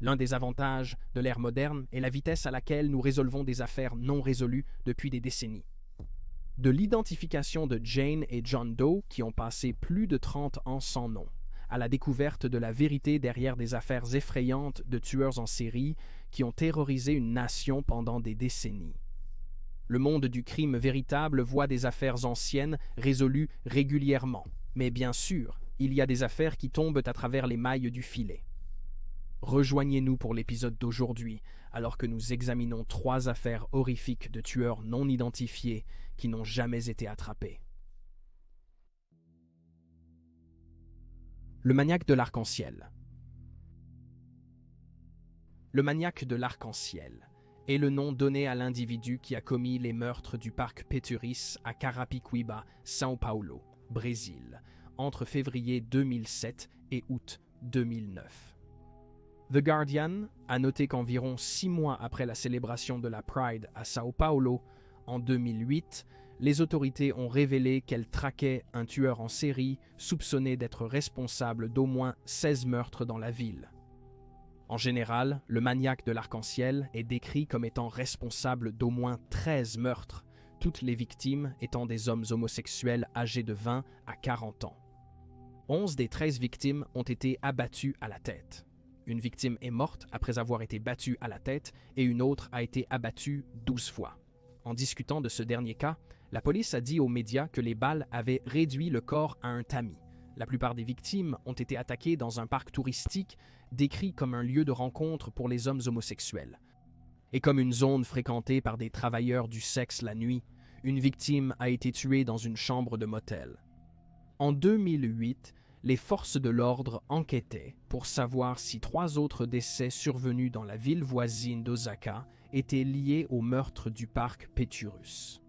L'un des avantages de l'ère moderne est la vitesse à laquelle nous résolvons des affaires non résolues depuis des décennies. De l'identification de Jane et John Doe, qui ont passé plus de 30 ans sans nom, à la découverte de la vérité derrière des affaires effrayantes de tueurs en série qui ont terrorisé une nation pendant des décennies. Le monde du crime véritable voit des affaires anciennes résolues régulièrement, mais bien sûr, il y a des affaires qui tombent à travers les mailles du filet. Rejoignez-nous pour l'épisode d'aujourd'hui, alors que nous examinons 3 affaires horrifiques de tueurs non identifiés qui n'ont jamais été attrapés. Le maniaque de l'arc-en-ciel. Le maniaque de l'arc-en-ciel est le nom donné à l'individu qui a commis les meurtres du parc Péturis à Carapicuíba, São Paulo, Brésil, entre février 2007 et août 2009. The Guardian a noté qu'environ 6 mois après la célébration de la Pride à São Paulo, en 2008, les autorités ont révélé qu'elles traquaient un tueur en série soupçonné d'être responsable d'au moins 16 meurtres dans la ville. En général, le maniaque de l'arc-en-ciel est décrit comme étant responsable d'au moins 13 meurtres, toutes les victimes étant des hommes homosexuels âgés de 20 à 40 ans. 11 des 13 victimes ont été abattues à la tête. Une victime est morte après avoir été battue à la tête et une autre a été abattue 12 fois. En discutant de ce dernier cas, la police a dit aux médias que les balles avaient réduit le corps à un tamis. La plupart des victimes ont été attaquées dans un parc touristique décrit comme un lieu de rencontre pour les hommes homosexuels. Et comme une zone fréquentée par des travailleurs du sexe la nuit, une victime a été tuée dans une chambre de motel. En 2008, les forces de l'ordre enquêtaient pour savoir si 3 autres décès survenus dans la ville voisine d'Osaka étaient liés au meurtre du parc Péturus.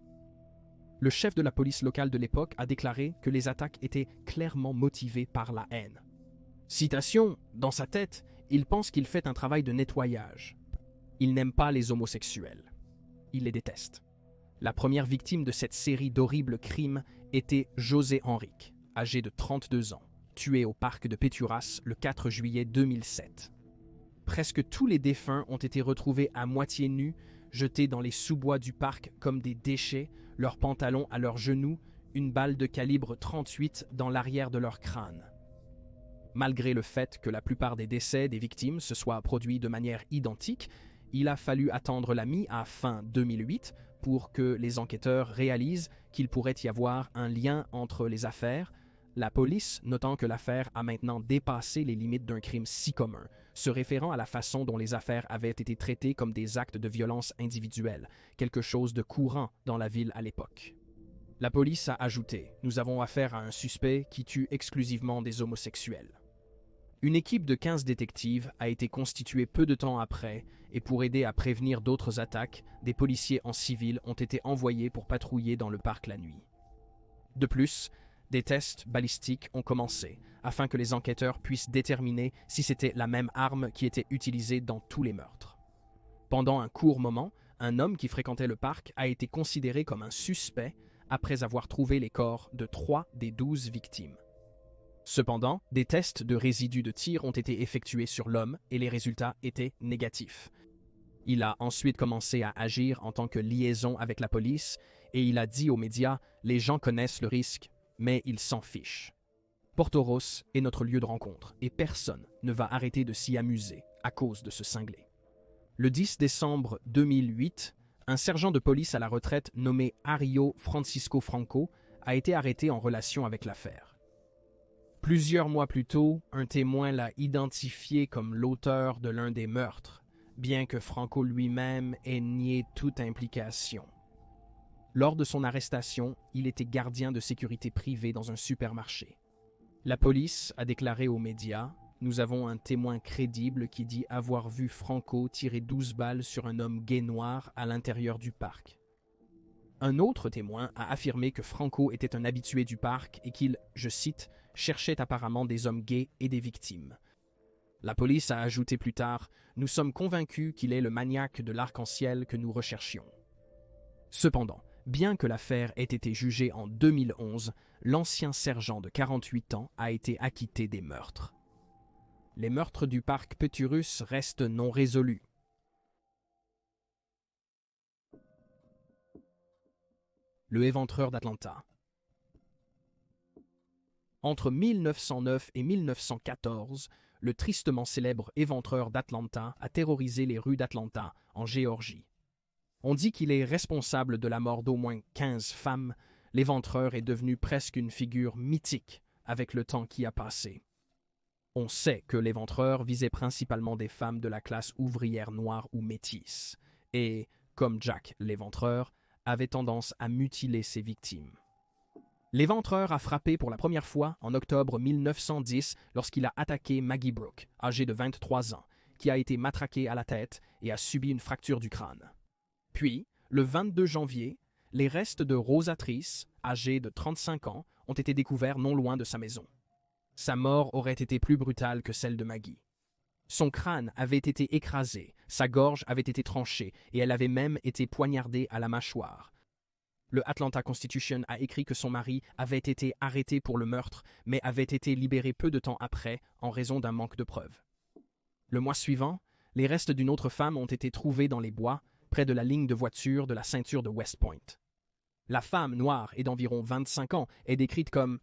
Le chef de la police locale de l'époque a déclaré que les attaques étaient clairement motivées par la haine. Citation, dans sa tête, il pense qu'il fait un travail de nettoyage. Il n'aime pas les homosexuels. Il les déteste. La première victime de cette série d'horribles crimes était José Henrique, âgé de 32 ans, tué au parc de Péturas le 4 juillet 2007. Presque tous les défunts ont été retrouvés à moitié nus, jetés dans les sous-bois du parc comme des déchets, leurs pantalons à leurs genoux, une balle de calibre 38 dans l'arrière de leur crâne. Malgré le fait que la plupart des décès des victimes se soient produits de manière identique, il a fallu attendre la mi à fin 2008 pour que les enquêteurs réalisent qu'il pourrait y avoir un lien entre les affaires, la police notant que l'affaire a maintenant dépassé les limites d'un crime si commun, se référant à la façon dont les affaires avaient été traitées comme des actes de violence individuelle, quelque chose de courant dans la ville à l'époque. La police a ajouté « Nous avons affaire à un suspect qui tue exclusivement des homosexuels ». Une équipe de 15 détectives a été constituée peu de temps après et pour aider à prévenir d'autres attaques, des policiers en civil ont été envoyés pour patrouiller dans le parc la nuit. De plus, des tests balistiques ont commencé afin que les enquêteurs puissent déterminer si c'était la même arme qui était utilisée dans tous les meurtres. Pendant un court moment, un homme qui fréquentait le parc a été considéré comme un suspect après avoir trouvé les corps de 3 des 12 victimes. Cependant, des tests de résidus de tir ont été effectués sur l'homme et les résultats étaient négatifs. Il a ensuite commencé à agir en tant que liaison avec la police et il a dit aux médias « Les gens connaissent le risque, mais ils s'en fichent. Portoros est notre lieu de rencontre et personne ne va arrêter de s'y amuser à cause de ce cinglé. » Le 10 décembre 2008, un sergent de police à la retraite nommé Ario Francisco Franco a été arrêté en relation avec l'affaire. Plusieurs mois plus tôt, un témoin l'a identifié comme l'auteur de l'un des meurtres, bien que Franco lui-même ait nié toute implication. Lors de son arrestation, il était gardien de sécurité privée dans un supermarché. La police a déclaré aux médias « Nous avons un témoin crédible qui dit avoir vu Franco tirer 12 balles sur un homme gay noir à l'intérieur du parc. » Un autre témoin a affirmé que Franco était un habitué du parc et qu'il, je cite, « cherchait apparemment des hommes gays et des victimes ». La police a ajouté plus tard « Nous sommes convaincus qu'il est le maniaque de l'arc-en-ciel que nous recherchions ». Cependant, bien que l'affaire ait été jugée en 2011, l'ancien sergent de 48 ans a été acquitté des meurtres. Les meurtres du parc Péturus restent non résolus. Le éventreur d'Atlanta. Entre 1909 et 1914, le tristement célèbre éventreur d'Atlanta a terrorisé les rues d'Atlanta, en Géorgie. On dit qu'il est responsable de la mort d'au moins 15 femmes. L'éventreur est devenu presque une figure mythique avec le temps qui a passé. On sait que l'éventreur visait principalement des femmes de la classe ouvrière noire ou métisse, et, comme Jack l'éventreur, avait tendance à mutiler ses victimes. L'éventreur a frappé pour la première fois en octobre 1910 lorsqu'il a attaqué Maggie Brooke, âgée de 23 ans, qui a été matraquée à la tête et a subi une fracture du crâne. Puis, le 22 janvier, les restes de Rosa Trice, âgée de 35 ans, ont été découverts non loin de sa maison. Sa mort aurait été plus brutale que celle de Maggie. Son crâne avait été écrasé, sa gorge avait été tranchée et elle avait même été poignardée à la mâchoire. Le Atlanta Constitution a écrit que son mari avait été arrêté pour le meurtre, mais avait été libéré peu de temps après en raison d'un manque de preuves. Le mois suivant, les restes d'une autre femme ont été trouvés dans les bois, près de la ligne de voiture de la ceinture de West Point. La femme noire et d'environ 25 ans est décrite comme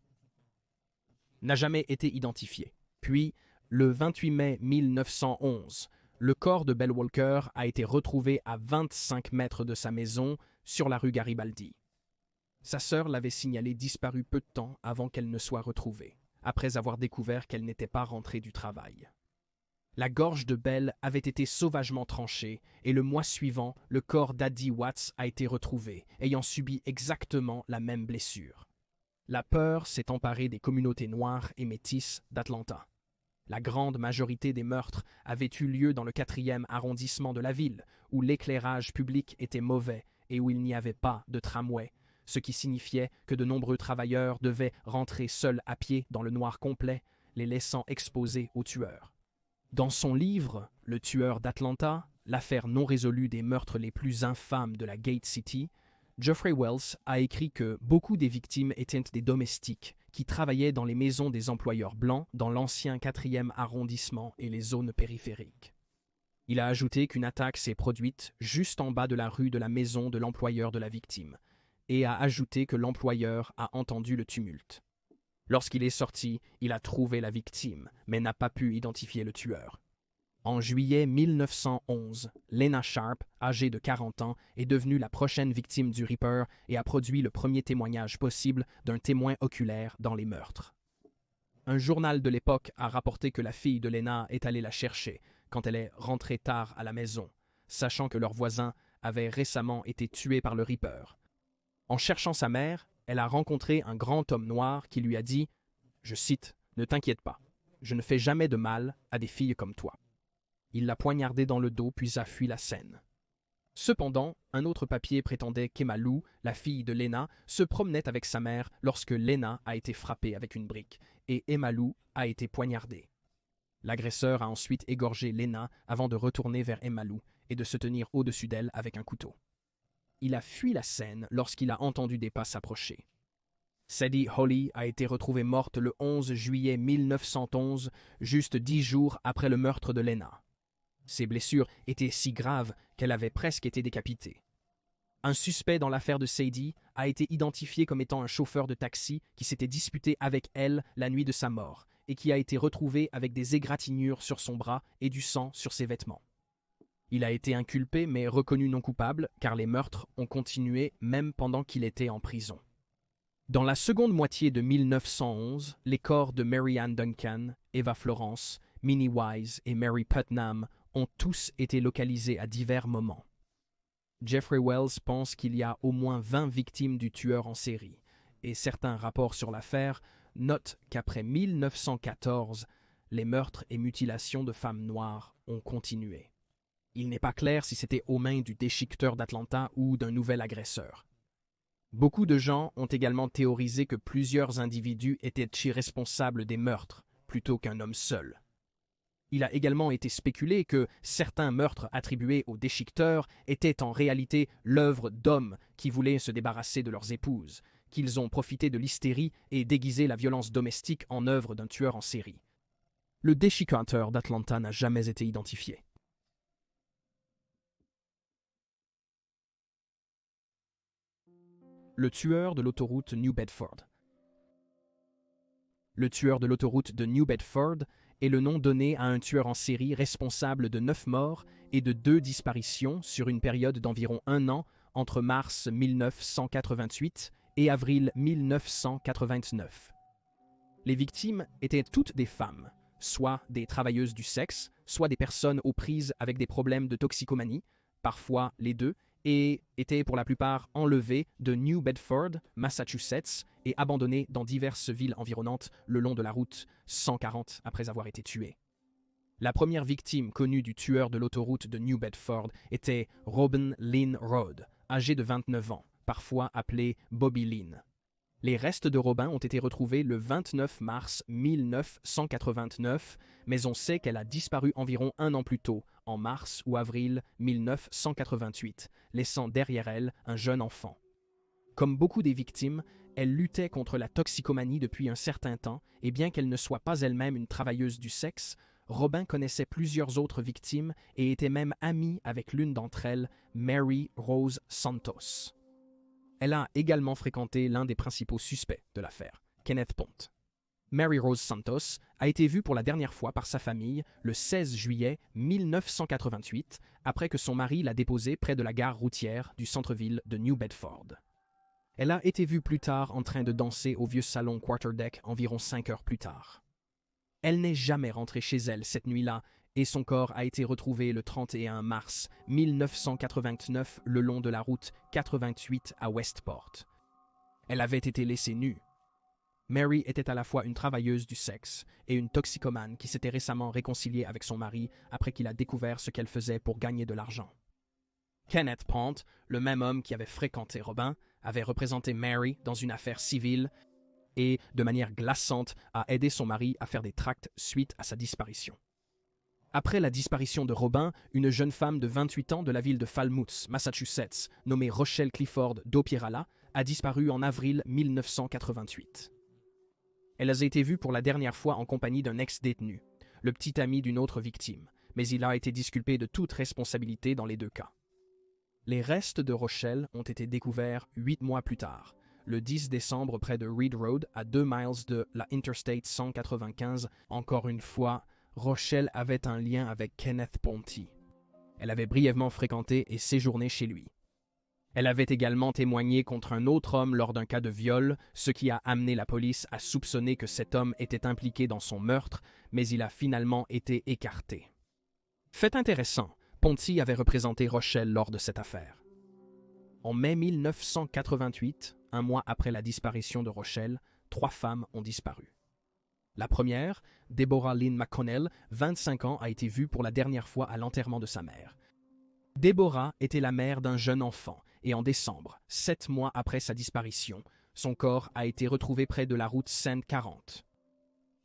n'a jamais été identifiée. Puis, le 28 mai 1911, le corps de Belle Walker a été retrouvé à 25 mètres de sa maison sur la rue Garibaldi. Sa sœur l'avait signalé disparue peu de temps avant qu'elle ne soit retrouvée, après avoir découvert qu'elle n'était pas rentrée du travail. La gorge de Belle avait été sauvagement tranchée et le mois suivant, le corps d'Addie Watts a été retrouvé, ayant subi exactement la même blessure. La peur s'est emparée des communautés noires et métisses d'Atlanta. La grande majorité des meurtres avaient eu lieu dans le 4e arrondissement de la ville, où l'éclairage public était mauvais et où il n'y avait pas de tramway, ce qui signifiait que de nombreux travailleurs devaient rentrer seuls à pied dans le noir complet, les laissant exposés aux tueurs. Dans son livre « Le tueur d'Atlanta », l'affaire non résolue des meurtres les plus infâmes de la Gate City, Geoffrey Wells a écrit que beaucoup des victimes étaient des domestiques qui travaillaient dans les maisons des employeurs blancs dans l'ancien 4e arrondissement et les zones périphériques. Il a ajouté qu'une attaque s'est produite juste en bas de la rue de la maison de l'employeur de la victime, et a ajouté que l'employeur a entendu le tumulte. Lorsqu'il est sorti, il a trouvé la victime, mais n'a pas pu identifier le tueur. En juillet 1911, Lena Sharp, âgée de 40 ans, est devenue la prochaine victime du Ripper et a produit le premier témoignage possible d'un témoin oculaire dans les meurtres. Un journal de l'époque a rapporté que la fille de Lena est allée la chercher quand elle est rentrée tard à la maison, sachant que leur voisin avait récemment été tué par le Ripper. En cherchant sa mère, elle a rencontré un grand homme noir qui lui a dit, je cite, « Ne t'inquiète pas, je ne fais jamais de mal à des filles comme toi. » Il l'a poignardée dans le dos puis a fui la scène. Cependant, un autre papier prétendait qu'Emma Lou, la fille de Lena, se promenait avec sa mère lorsque Lena a été frappée avec une brique et Emma Lou a été poignardée. L'agresseur a ensuite égorgé Lena avant de retourner vers Emma Lou et de se tenir au-dessus d'elle avec un couteau. Il a fui la scène lorsqu'il a entendu des pas s'approcher. Sadie Holly a été retrouvée morte le 11 juillet 1911, juste 10 jours après le meurtre de Lena. Ses blessures étaient si graves qu'elle avait presque été décapitée. Un suspect dans l'affaire de Sadie a été identifié comme étant un chauffeur de taxi qui s'était disputé avec elle la nuit de sa mort et qui a été retrouvé avec des égratignures sur son bras et du sang sur ses vêtements. Il a été inculpé mais reconnu non coupable car les meurtres ont continué même pendant qu'il était en prison. Dans la seconde moitié de 1911, les corps de Mary Ann Duncan, Eva Florence, Minnie Wise et Mary Putnam ont tous été localisés à divers moments. Geoffrey Wells pense qu'il y a au moins 20 victimes du tueur en série, et certains rapports sur l'affaire notent qu'après 1914, les meurtres et mutilations de femmes noires ont continué. Il n'est pas clair si c'était aux mains du déchiqueteur d'Atlanta ou d'un nouvel agresseur. Beaucoup de gens ont également théorisé que plusieurs individus étaient irresponsables des meurtres, plutôt qu'un homme seul. Il a également été spéculé que certains meurtres attribués aux déchiqueteurs étaient en réalité l'œuvre d'hommes qui voulaient se débarrasser de leurs épouses, qu'ils ont profité de l'hystérie et déguisé la violence domestique en œuvre d'un tueur en série. Le déchiqueteur d'Atlanta n'a jamais été identifié. Le tueur de l'autoroute New Bedford. Le tueur de l'autoroute de New Bedford est le nom donné à un tueur en série responsable de 9 morts et de 2 disparitions sur une période d'environ 1 an entre mars 1988 et avril 1989. Les victimes étaient toutes des femmes, soit des travailleuses du sexe, soit des personnes aux prises avec des problèmes de toxicomanie, parfois les deux, et étaient pour la plupart enlevées de New Bedford, Massachusetts, et abandonnées dans diverses villes environnantes le long de la route 140 après avoir été tuées. La première victime connue du tueur de l'autoroute de New Bedford était Robin Lynn Rhodes, âgée de 29 ans, parfois appelée Bobby Lynn. Les restes de Robin ont été retrouvés le 29 mars 1989, mais on sait qu'elle a disparu environ 1 an plus tôt, en mars ou avril 1988, laissant derrière elle un jeune enfant. Comme beaucoup des victimes, elle luttait contre la toxicomanie depuis un certain temps, et bien qu'elle ne soit pas elle-même une travailleuse du sexe, Robin connaissait plusieurs autres victimes et était même amie avec l'une d'entre elles, Mary Rose Santos. Elle a également fréquenté l'un des principaux suspects de l'affaire, Kenneth Pont. Mary Rose Santos a été vue pour la dernière fois par sa famille le 16 juillet 1988, après que son mari l'a déposée près de la gare routière du centre-ville de New Bedford. Elle a été vue plus tard en train de danser au vieux salon Quarterdeck environ 5 heures plus tard. Elle n'est jamais rentrée chez elle cette nuit-là et son corps a été retrouvé le 31 mars 1989 le long de la route 88 à Westport. Elle avait été laissée nue. Mary était à la fois une travailleuse du sexe et une toxicomane qui s'était récemment réconciliée avec son mari après qu'il a découvert ce qu'elle faisait pour gagner de l'argent. Kenneth Pont, le même homme qui avait fréquenté Robin, avait représenté Mary dans une affaire civile et, de manière glaçante, a aidé son mari à faire des tracts suite à sa disparition. Après la disparition de Robin, une jeune femme de 28 ans de la ville de Falmouth, Massachusetts, nommée Rochelle Clifford Dopierala, a disparu en avril 1988. Elle a été vue pour la dernière fois en compagnie d'un ex-détenu, le petit ami d'une autre victime, mais il a été disculpé de toute responsabilité dans les 2 cas. Les restes de Rochelle ont été découverts 8 mois plus tard, le 10 décembre près de Reed Road, à 2 miles de la Interstate 195. Encore une fois, Rochelle avait un lien avec Kenneth Ponty. Elle avait brièvement fréquenté et séjourné chez lui. Elle avait également témoigné contre un autre homme lors d'un cas de viol, ce qui a amené la police à soupçonner que cet homme était impliqué dans son meurtre, mais il a finalement été écarté. Fait intéressant, Ponty avait représenté Rochelle lors de cette affaire. En mai 1988, 1 mois après la disparition de Rochelle, 3 femmes ont disparu. La première, Deborah Lynn McConnell, 25 ans, a été vue pour la dernière fois à l'enterrement de sa mère. Deborah était la mère d'un jeune enfant et en décembre, 7 mois après sa disparition, son corps a été retrouvé près de la route Sainte 40.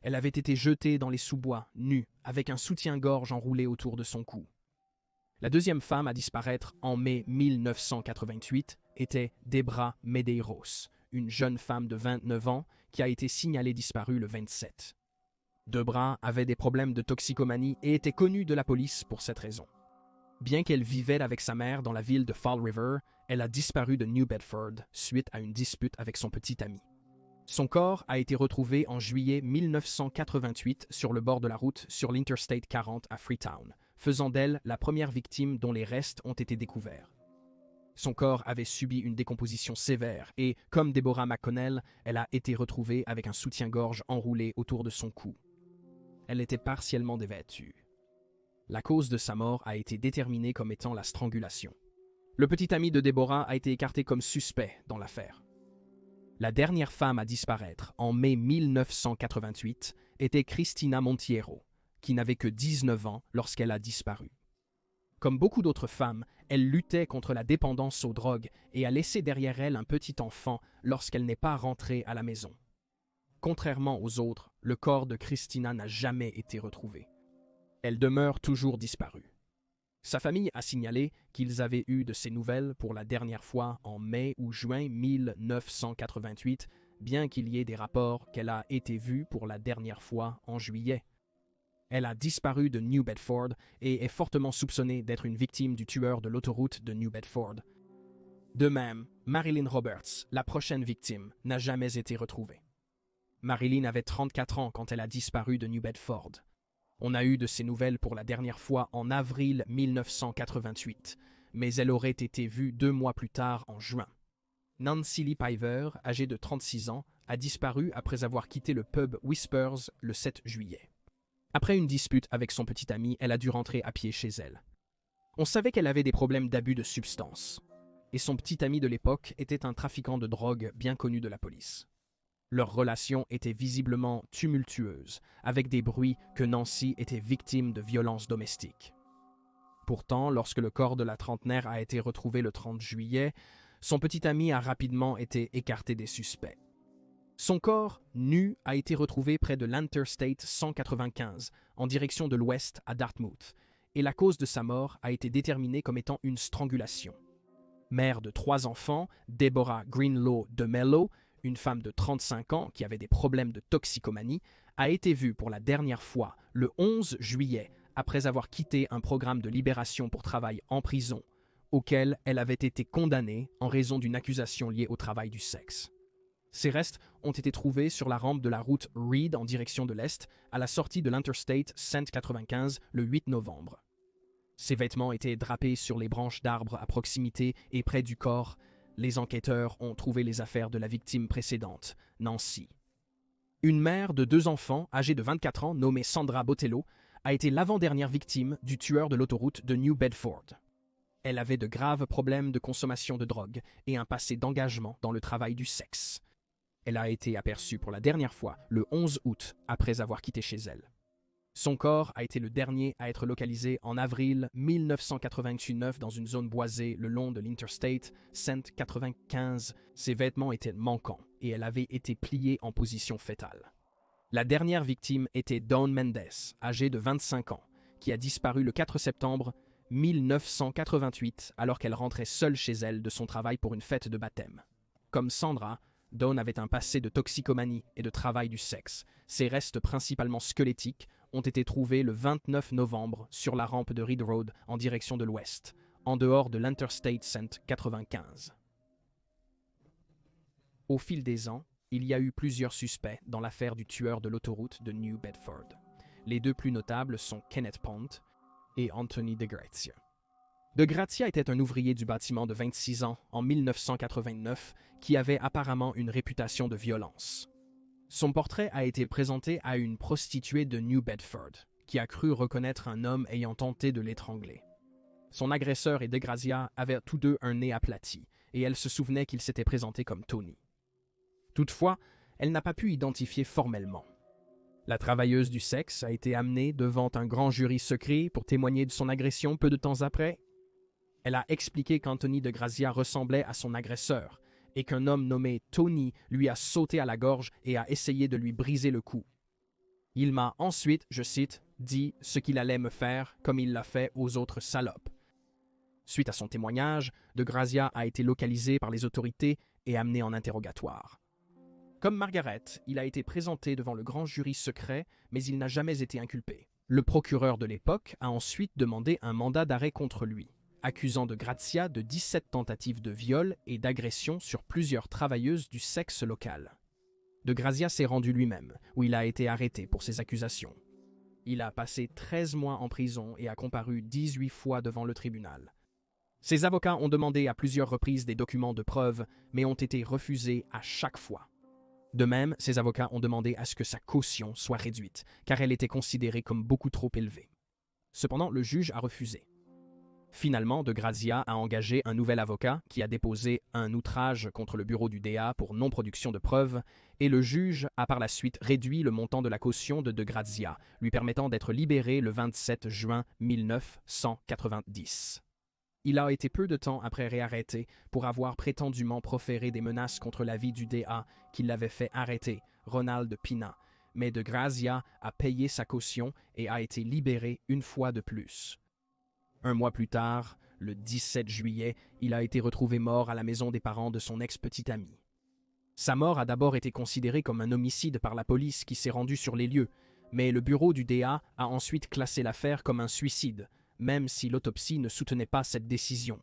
Elle avait été jetée dans les sous-bois, nue, avec un soutien-gorge enroulé autour de son cou. La deuxième femme à disparaître en mai 1988 était Debra Medeiros, une jeune femme de 29 ans qui a été signalée disparue le 27. Debra avait des problèmes de toxicomanie et était connue de la police pour cette raison. Bien qu'elle vivait avec sa mère dans la ville de Fall River, elle a disparu de New Bedford suite à une dispute avec son petit ami. Son corps a été retrouvé en juillet 1988 sur le bord de la route sur l'Interstate 40 à Freetown, faisant d'elle la première victime dont les restes ont été découverts. Son corps avait subi une décomposition sévère et, comme Deborah McConnell, elle a été retrouvée avec un soutien-gorge enroulé autour de son cou. Elle était partiellement dévêtue. La cause de sa mort a été déterminée comme étant la strangulation. Le petit ami de Deborah a été écarté comme suspect dans l'affaire. La dernière femme à disparaître, en mai 1988, était Christina Montiero, qui n'avait que 19 ans lorsqu'elle a disparu. Comme beaucoup d'autres femmes, elle luttait contre la dépendance aux drogues et a laissé derrière elle un petit enfant lorsqu'elle n'est pas rentrée à la maison. Contrairement aux autres, le corps de Christina n'a jamais été retrouvé. Elle demeure toujours disparue. Sa famille a signalé qu'ils avaient eu de ses nouvelles pour la dernière fois en mai ou juin 1988, bien qu'il y ait des rapports qu'elle a été vue pour la dernière fois en juillet. Elle a disparu de New Bedford et est fortement soupçonnée d'être une victime du tueur de l'autoroute de New Bedford. De même, Marilyn Roberts, la prochaine victime, n'a jamais été retrouvée. Marilyn avait 34 ans quand elle a disparu de New Bedford. On a eu de ses nouvelles pour la dernière fois en avril 1988, mais elle aurait été vue 2 mois plus tard en juin. Nancy Lee Piver, âgée de 36 ans, a disparu après avoir quitté le pub Whispers le 7 juillet. Après une dispute avec son petit ami, elle a dû rentrer à pied chez elle. On savait qu'elle avait des problèmes d'abus de substances, et son petit ami de l'époque était un trafiquant de drogue bien connu de la police. Leur relation était visiblement tumultueuse, avec des bruits que Nancy était victime de violences domestiques. Pourtant, lorsque le corps de la trentenaire a été retrouvé le 30 juillet, son petit ami a rapidement été écarté des suspects. Son corps, nu, a été retrouvé près de l'Interstate 195, en direction de l'ouest à Dartmouth, et la cause de sa mort a été déterminée comme étant une strangulation. Mère de 3 enfants, Deborah Greenlaw de Mello, une femme de 35 ans qui avait des problèmes de toxicomanie, a été vue pour la dernière fois le 11 juillet après avoir quitté un programme de libération pour travail en prison, auquel elle avait été condamnée en raison d'une accusation liée au travail du sexe. Ses restes ont été trouvés sur la rampe de la route Reed en direction de l'Est, à la sortie de l'Interstate 195 le 8 novembre. Ses vêtements étaient drapés sur les branches d'arbres à proximité et près du corps. Les enquêteurs ont trouvé les affaires de la victime précédente, Nancy. Une mère de 2 enfants, âgée de 24 ans, nommée Sandra Botello, a été l'avant-dernière victime du tueur de l'autoroute de New Bedford. Elle avait de graves problèmes de consommation de drogue et un passé d'engagement dans le travail du sexe. Elle a été aperçue pour la dernière fois le 11 août après avoir quitté chez elle. Son corps a été le dernier à être localisé en avril 1999 dans une zone boisée le long de l'Interstate 195. Ses vêtements étaient manquants et elle avait été pliée en position fétale. La dernière victime était Dawn Mendes, âgée de 25 ans, qui a disparu le 4 septembre 1988 alors qu'elle rentrait seule chez elle de son travail pour une fête de baptême. Comme Sandra, Dawn avait un passé de toxicomanie et de travail du sexe. Ses restes principalement squelettiques ont été trouvés le 29 novembre sur la rampe de Reed Road en direction de l'ouest, en dehors de l'Interstate 195. Au fil des ans, il y a eu plusieurs suspects dans l'affaire du tueur de l'autoroute de New Bedford. Les 2 plus notables sont Kenneth Pont et Anthony De Grazia. De Grazia était un ouvrier du bâtiment de 26 ans en 1989 qui avait apparemment une réputation de violence. Son portrait a été présenté à une prostituée de New Bedford, qui a cru reconnaître un homme ayant tenté de l'étrangler. Son agresseur et De Grazia avaient tous 2 un nez aplati, et elle se souvenait qu'il s'était présenté comme Tony. Toutefois, elle n'a pas pu identifier formellement. La travailleuse du sexe a été amenée devant un grand jury secret pour témoigner de son agression peu de temps après. Elle a expliqué qu'Anthony De Grazia ressemblait à son agresseur, et qu'un homme nommé Tony lui a sauté à la gorge et a essayé de lui briser le cou. Il m'a ensuite, je cite, dit ce qu'il allait me faire comme il l'a fait aux autres salopes. Suite à son témoignage, De Grazia a été localisé par les autorités et amené en interrogatoire. Comme Margaret, il a été présenté devant le grand jury secret, mais il n'a jamais été inculpé. Le procureur de l'époque a ensuite demandé un mandat d'arrêt contre lui, accusant De Grazia de 17 tentatives de viol et d'agression sur plusieurs travailleuses du sexe local. De Grazia s'est rendu lui-même, où il a été arrêté pour ces accusations. Il a passé 13 mois en prison et a comparu 18 fois devant le tribunal. Ses avocats ont demandé à plusieurs reprises des documents de preuve, mais ont été refusés à chaque fois. De même, ses avocats ont demandé à ce que sa caution soit réduite, car elle était considérée comme beaucoup trop élevée. Cependant, le juge a refusé. Finalement, De Grazia a engagé un nouvel avocat qui a déposé un outrage contre le bureau du DA pour non-production de preuves, et le juge a par la suite réduit le montant de la caution de Grazia, lui permettant d'être libéré le 27 juin 1990. Il a été peu de temps après réarrêté pour avoir prétendument proféré des menaces contre la vie du DA qui l'avait fait arrêter, Ronald Pina, mais De Grazia a payé sa caution et a été libéré une fois de plus. Un mois plus tard, le 17 juillet, il a été retrouvé mort à la maison des parents de son ex-petit ami. Sa mort a d'abord été considérée comme un homicide par la police qui s'est rendue sur les lieux, mais le bureau du DA a ensuite classé l'affaire comme un suicide, même si l'autopsie ne soutenait pas cette décision.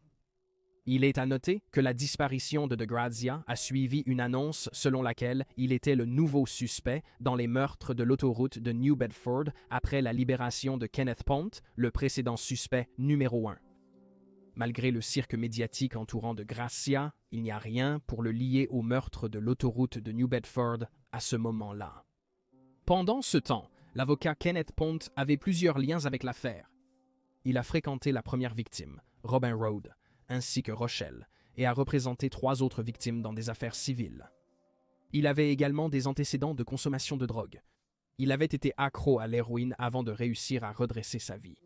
Il est à noter que la disparition de Grazia a suivi une annonce selon laquelle il était le nouveau suspect dans les meurtres de l'autoroute de New Bedford après la libération de Kenneth Pont, le précédent suspect numéro 1. Malgré le cirque médiatique entourant de Grazia, il n'y a rien pour le lier au meurtre de l'autoroute de New Bedford à ce moment-là. Pendant ce temps, l'avocat Kenneth Pont avait plusieurs liens avec l'affaire. Il a fréquenté la première victime, Robin Road, ainsi que Rochelle, et a représenté 3 autres victimes dans des affaires civiles. Il avait également des antécédents de consommation de drogue. Il avait été accro à l'héroïne avant de réussir à redresser sa vie.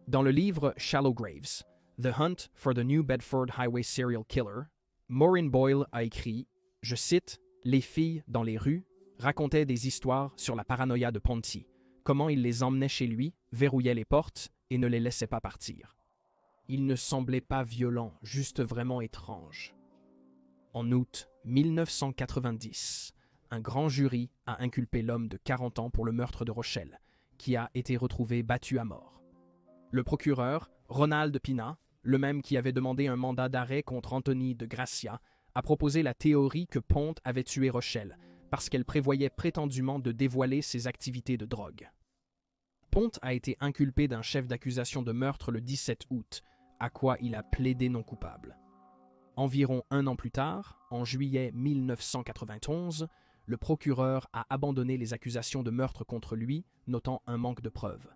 Dans le livre Shallow Graves, The Hunt for the New Bedford Highway Serial Killer, Maureen Boyle a écrit, je cite, « Les filles, dans les rues, racontaient des histoires sur la paranoïa de Ponty, comment il les emmenait chez lui, verrouillait les portes et ne les laissait pas partir. Il ne semblait pas violent, juste vraiment étrange. » En août 1990, un grand jury a inculpé l'homme de 40 ans pour le meurtre de Rochelle, qui a été retrouvé battu à mort. Le procureur, Ronald Pina, le même qui avait demandé un mandat d'arrêt contre Anthony de Gracia, a proposé la théorie que Pont avait tué Rochelle, parce qu'elle prévoyait prétendument de dévoiler ses activités de drogue. Pont a été inculpé d'un chef d'accusation de meurtre le 17 août, à quoi il a plaidé non coupable. Environ 1 an plus tard, en juillet 1991, le procureur a abandonné les accusations de meurtre contre lui, notant un manque de preuves.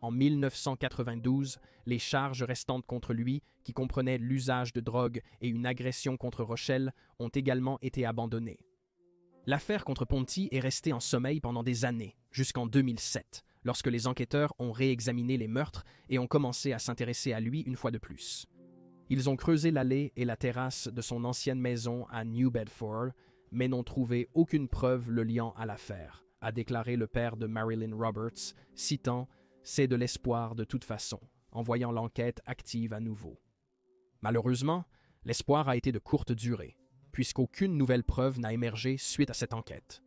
En 1992, les charges restantes contre lui, qui comprenaient l'usage de drogue et une agression contre Rochelle, ont également été abandonnées. L'affaire contre Ponty est restée en sommeil pendant des années, jusqu'en 2007, lorsque les enquêteurs ont réexaminé les meurtres et ont commencé à s'intéresser à lui une fois de plus. Ils ont creusé l'allée et la terrasse de son ancienne maison à New Bedford, mais n'ont trouvé aucune preuve le liant à l'affaire, a déclaré le père de Marilyn Roberts, citant « C'est de l'espoir de toute façon », en voyant l'enquête active à nouveau. Malheureusement, l'espoir a été de courte durée, puisqu'aucune nouvelle preuve n'a émergé suite à cette enquête.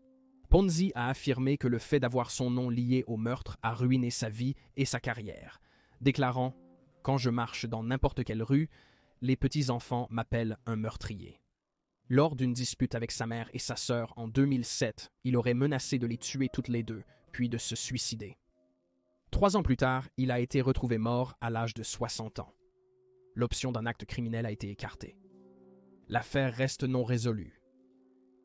Ponzi a affirmé que le fait d'avoir son nom lié au meurtre a ruiné sa vie et sa carrière, déclarant « Quand je marche dans n'importe quelle rue, les petits-enfants m'appellent un meurtrier ». Lors d'une dispute avec sa mère et sa sœur en 2007, il aurait menacé de les tuer toutes les deux, puis de se suicider. 3 ans plus tard, il a été retrouvé mort à l'âge de 60 ans. L'option d'un acte criminel a été écartée. L'affaire reste non résolue.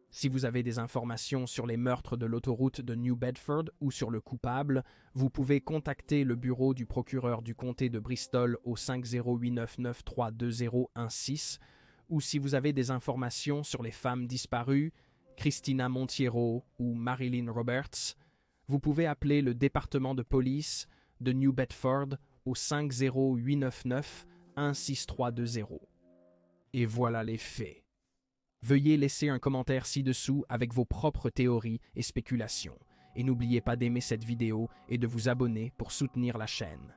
Si vous avez des informations sur les meurtres de l'autoroute de New Bedford ou sur le coupable, vous pouvez contacter le bureau du procureur du comté de Bristol au 50899322016, ou si vous avez des informations sur les femmes disparues, Christina Montiero ou Marilyn Roberts, vous pouvez appeler le département de police de New Bedford au 50899-16320. Et voilà les faits. Veuillez laisser un commentaire ci-dessous avec vos propres théories et spéculations. Et n'oubliez pas d'aimer cette vidéo et de vous abonner pour soutenir la chaîne.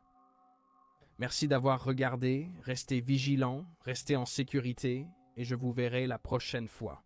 Merci d'avoir regardé, restez vigilants, restez en sécurité et je vous verrai la prochaine fois.